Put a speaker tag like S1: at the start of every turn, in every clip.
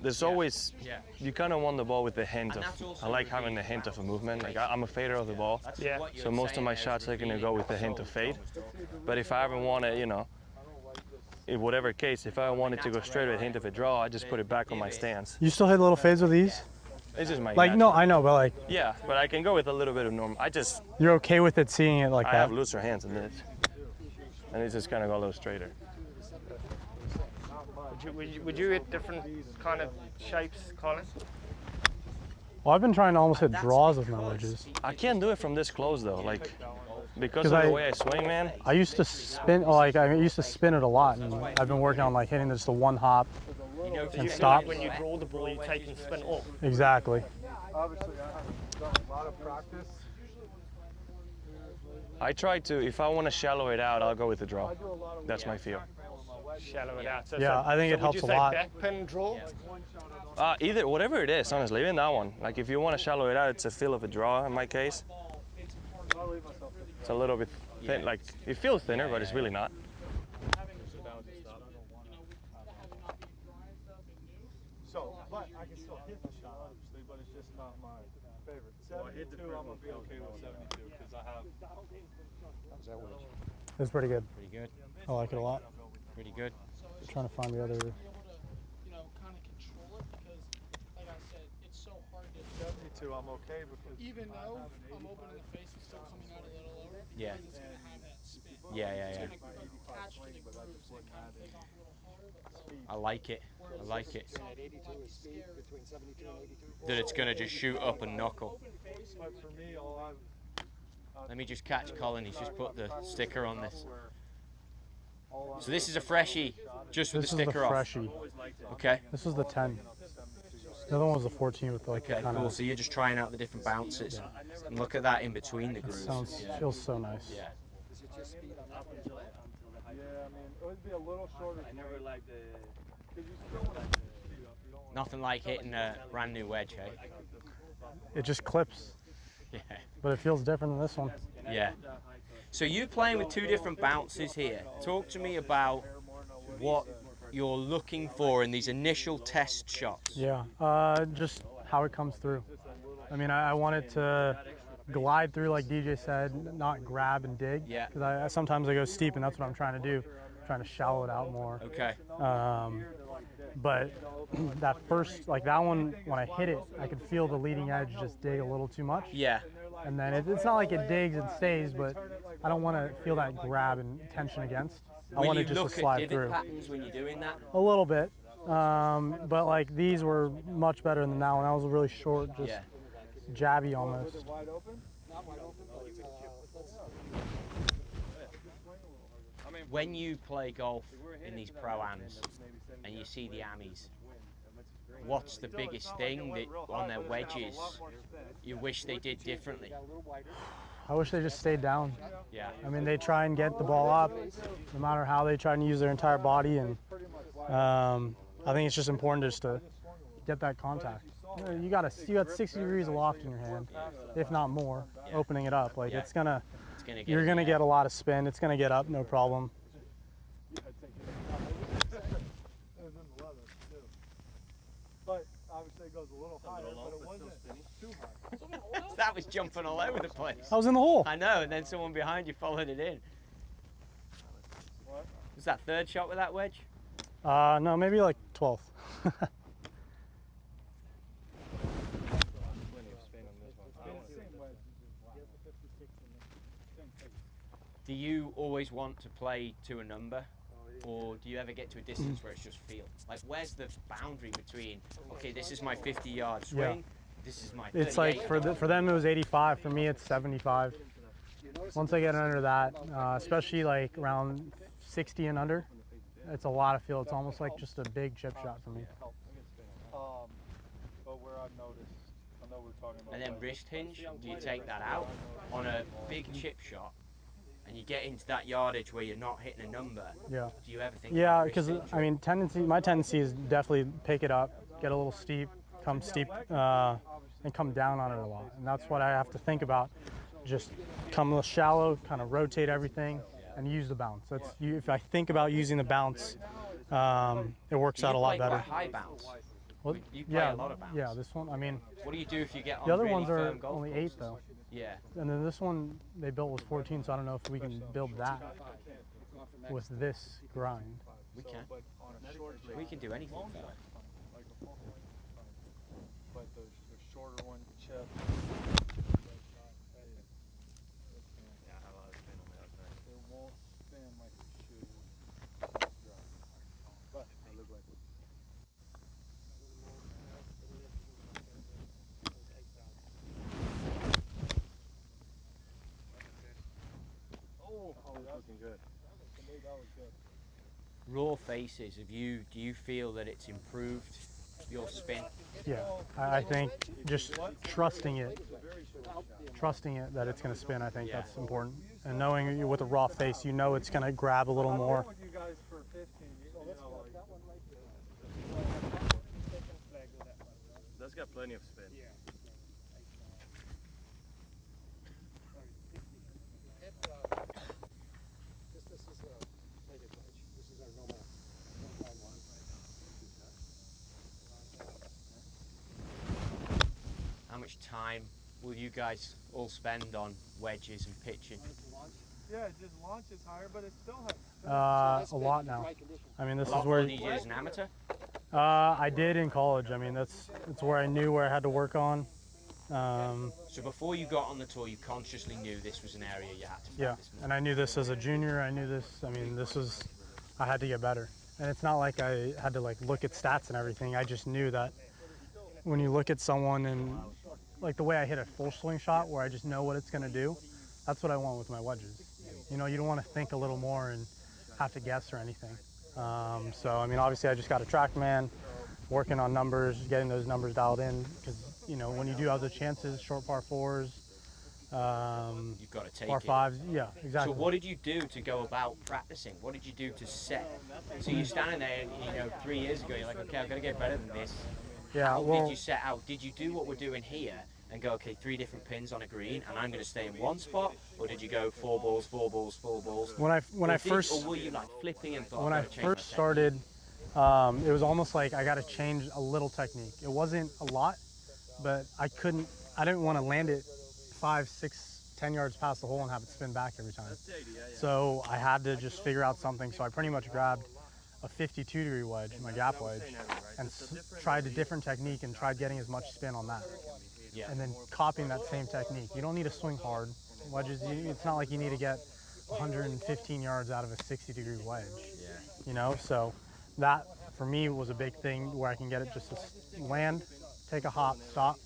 S1: there's always, you kind of want the ball with the hint of, I like having the hint of a movement. Like I'm a fader of the ball.
S2: Yeah.
S1: So most of my shots are going to go with the hint of fade. But if I ever want to, you know, in whatever case, if I wanted to go straight with a hint of a draw, I just put it back on my stance.
S2: You still hit little fades with these?
S1: It's just my
S2: like
S1: natural.
S2: no, I know, but like
S1: yeah, but I can go with a little bit of normal.
S2: You're okay with it seeing it like
S1: I
S2: that?
S1: have looser hands than this, and it's just kind of go a little straighter.
S3: Would you hit different kind of shapes, Colin?
S2: Well, I've been trying to almost hit draws with my wedges.
S1: I can't do it from this close though, like because of the way I swing, man.
S2: I used to spin, like I used to spin it a lot, and I've been working on like hitting just the one hop and stop.
S3: When you draw the ball, you take and spin off.
S2: Exactly.
S4: Obviously, I have done a lot of practice.
S1: I try to, if I want to shallow it out, I'll go with the draw. That's my feel.
S3: Shallow it out. So,
S2: Yeah, I think it helps a lot.
S3: Would you say back pin draw?
S1: Either, whatever it is, honestly, even that one. Like if you want to shallow it out, it's a feel of a draw in my case. It's a little bit thin, like it feels thinner, but it's really not.
S4: So, but I can still hit the shot, obviously, but it's just not my favorite. 72, I'm gonna be okay with 72 because I have.
S5: How's that wedge?
S2: It's pretty good.
S5: Pretty good.
S2: I like it a lot.
S5: Pretty good.
S2: I'm trying to find the other.
S6: You know, kind of control it because, like I said, it's so hard to.
S4: 72, I'm okay because.
S6: Even though I'm open in the face, it's still coming out a little lower.
S5: Yeah.
S6: Because it's gonna have that spin.
S5: Yeah.
S6: It's gonna attach to the grooves and kind of take off a little harder. But
S5: I like it. I like it. That it's going to just shoot up and knuckle.
S4: But for me, all I've.
S5: Let me just catch Colin. He's just put the sticker on this. So this is a freshie, just with the sticker off.
S2: This is the freshie.
S5: Okay.
S2: This was the 10. The other one was the 14 with like
S5: Okay,
S2: kind
S5: cool.
S2: of.
S5: So you're just trying out the different bounces. And look at that in between the grooves.
S2: Feels so nice.
S5: Yeah.
S4: Yeah, I mean, it would be a little shorter. I never liked the.
S5: Nothing like hitting a brand new wedge, hey?
S2: It just clips.
S5: Yeah.
S2: But it feels different than this one.
S5: Yeah. So you're playing with two different bounces here. Talk to me about what you're looking for in these initial test shots.
S2: Yeah, just how it comes through. I mean, I want it to glide through, like DJ said, not grab and dig.
S5: Yeah.
S2: Because sometimes I go steep, and that's what I'm trying to do. I'm trying to shallow it out more.
S5: Okay.
S2: But that first, like that one, when I hit it, I could feel the leading edge just dig a little too much.
S5: Yeah.
S2: And then it's not like it digs and stays, but I don't want to feel that grab and tension against. I want it just to slide
S5: divot
S2: through.
S5: patterns when you're doing that?
S2: A little bit, but like these were much better than that one. That was really short, just jabby almost.
S5: When you play golf in these pro-ams and you see the Amis, what's the biggest thing that on their wedges you wish they did differently?
S2: I wish they just stayed down.
S5: Yeah.
S2: I mean, they try and get the ball up, no matter how they try and use their entire body, and I think it's just important just to get that contact. You got 60 degrees aloft in your hand, if not more, opening it up. Like you're gonna get a lot of spin. It's gonna get up, no problem.
S4: But obviously it goes a little higher, but it wasn't too high.
S5: That was jumping all over the place.
S2: I was in the hole.
S5: I know, and then someone behind you followed it in.
S4: What?
S5: Was that third shot with that wedge?
S2: No, maybe like 12th.
S5: Do you always want to play to a number, or do you ever get to a distance where it's just feel? Like, where's the boundary between, okay, this is my 50-yard swing, this is my 38.
S2: It's like for them it was 85. For me, it's 75. Once I get under that, especially like around 60 and under, it's a lot of feel. It's almost like just a big chip shot for me.
S4: But where I've noticed, I know we're talking about.
S5: And then wrist hinge, do you take that out on a big chip shot? And you get into that yardage where you're not hitting a number.
S2: Yeah.
S5: Do you ever think?
S2: Yeah, because I mean, my tendency is definitely pick it up, get a little steep, come steep, and come down on it a lot. And that's what I have to think about. Just come a little shallow, kind of rotate everything, and use the bounce. If I think about using the bounce, it works out a lot better.
S5: High bounce.
S2: Well,
S5: You play
S2: yeah,
S5: a lot of bounce.
S2: yeah. This one, I mean,
S5: What do you do if you get on
S2: the other
S5: really
S2: ones are
S5: firm golf
S2: only
S5: courses?
S2: 8 though,
S5: Yeah.
S2: and then this one they built was 14. So I don't know if we can build that with this grind.
S5: We can.
S4: But on a short
S5: We can do anything.
S4: like a full length, but the shorter one, chip. It won't spin like it should. But I look like it. Oh, that's looking good. That was good.
S5: Raw faces. Do you feel that it's improved your spin?
S2: Yeah, I think just trusting it that it's going to spin. I think
S5: Yeah.
S2: that's important. And knowing with a raw face, you know it's going to grab a little more.
S4: with you guys for 15.
S1: That's got plenty of spin.
S5: How much time will you guys all spend on wedges and pitching?
S4: Yeah, it just launches higher, but it still has.
S2: A lot now. I mean, this
S5: A lot
S2: is
S5: more
S2: where
S5: than you did as an amateur?
S2: I did in college. I mean, that's where I knew where I had to work on.
S5: So before you got on the tour, you consciously knew this was an area you had to
S2: Yeah,
S5: practice more.
S2: and I knew this as a junior. I knew this. I mean, I had to get better. And it's not like I had to like look at stats and everything. I just knew that when you look at someone and like the way I hit a full swing shot where I just know what it's going to do, that's what I want with my wedges. You know, you don't want to think a little more and have to guess or anything. So, I mean, obviously I just got a TrackMan, working on numbers, getting those numbers dialed in because, you know, when you do have the chances, short par 4s,
S5: You've got to take
S2: par
S5: it.
S2: 5s, yeah, exactly.
S5: So what did you do to go about practicing? What did you do to set? So you're standing there, you know, 3 years ago, you're like, okay, I've got to get better than this.
S2: Yeah,
S5: How
S2: well,
S5: did you set out? Did you do what we're doing here and go, okay, 3 different pins on a green, and I'm going to stay in one spot? Or did you go 4 balls, 4 balls, 4 balls?
S2: when I
S5: Or
S2: first
S5: or were you like flipping and thought?
S2: when
S5: "I've
S2: I
S5: gotta change my
S2: first started, it was almost like I got to change a little technique. It wasn't a lot, but I didn't want to land it 5, 6, 10 yards past the hole and have it spin back every time. So I had to just figure out something. So I pretty much grabbed a 52-degree wedge, my gap wedge, and tried a different technique and tried getting as much spin on that.
S5: Yeah.
S2: And then copying that same technique. You don't need to swing hard. Wedges, it's not like you need to get 115 yards out of a 60-degree wedge.
S5: Yeah.
S2: You know, so that for me was a big thing where I can get it just to land, take a hop, stop.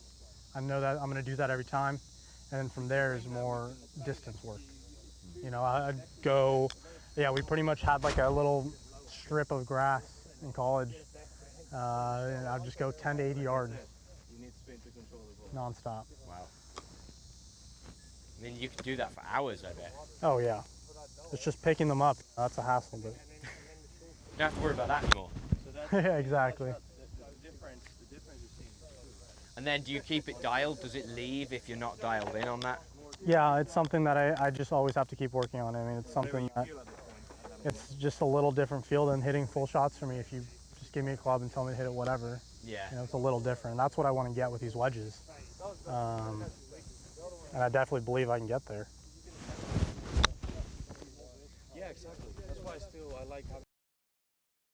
S2: I know that I'm going to do that every time, and then from there is more distance work. You know, I'd go, yeah, we pretty much had like a little strip of grass in college, and I'd just go 10 to 80 yards nonstop.
S5: Wow. I mean, you could do that for hours, I bet.
S2: Oh yeah, it's just picking them up. That's a hassle, but
S5: You don't have to worry about that anymore.
S2: yeah, exactly.
S5: And then do you keep it dialed? Does it leave if you're not dialed in on that?
S2: Yeah, it's something that I just always have to keep working on. I mean, it's something that it's just a little different feel than hitting full shots for me. If you just give me a club and tell me to hit it whatever,
S5: Yeah.
S2: you know, it's a little different. That's what I want to get with these wedges, and I definitely believe I can get there.
S4: Yeah, exactly. That's why I like having